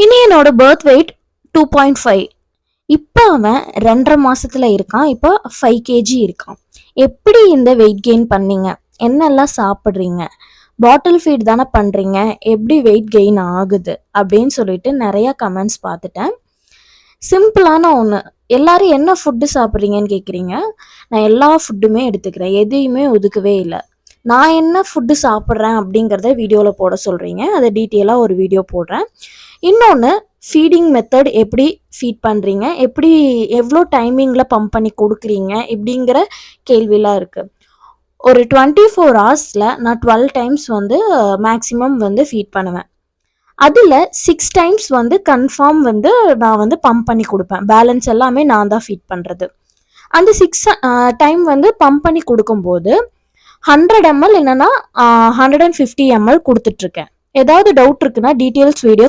இனி என்னோட birth wait 2.5. இப்போ அவன் 2.5 மாசத்துல இருக்கான். இப்போ 5 கேஜி இருக்கான். எப்படி இந்த வெயிட் கெயின் பண்ணீங்க? என்னெல்லாம் சாப்பிட்றீங்க? பாட்டில் ஃபீட் தானே பண்ணுறீங்க, எப்படி வெயிட் கெயின் ஆகுது அப்படின்னு சொல்லிட்டு நிறையா கமெண்ட்ஸ் பார்த்துட்டேன். சிம்பிளான ஒன்று, எல்லாரும் என்ன ஃபுட்டு சாப்பிட்றீங்கன்னு கேட்குறீங்க. நான் எல்லா ஃபுட்டுமே எடுத்துக்கிறேன், எதையுமே ஒதுக்கவே இல்லை. நான் என்ன ஃபுட்டு சாப்பிட்றேன் அப்படிங்கிறத வீடியோவில் போட சொல்கிறீங்க, அதை டீட்டெயிலாக ஒரு வீடியோ போடுறேன். இன்னொன்று, ஃபீடிங் மெத்தட் எப்படி ஃபீட் பண்ணுறீங்க, எப்படி எவ்வளோ டைமிங்கில் பம்ப் பண்ணி கொடுக்குறீங்க இப்படிங்கிற கேள்விலாம் இருக்குது. ஒரு 24 ஹவர்ஸில் நான் 12 டைம்ஸ் வந்து மேக்ஸிமம் வந்து ஃபீட் பண்ணுவேன். அதில் 6 டைம்ஸ் வந்து கன்ஃபார்ம் வந்து நான் வந்து பம்ப் பண்ணி கொடுப்பேன். பேலன்ஸ் எல்லாமே நான் தான் ஃபீட் பண்ணுறது. அந்த 6 டைம் வந்து பம்ப் பண்ணி கொடுக்கும்போது 100 ml இல்லைன்னா 150 ml கொடுத்துட்ருக்கேன். ஏதாவது டவுட் இருக்குன்னா டீட்டெயில்ஸ் வீடியோ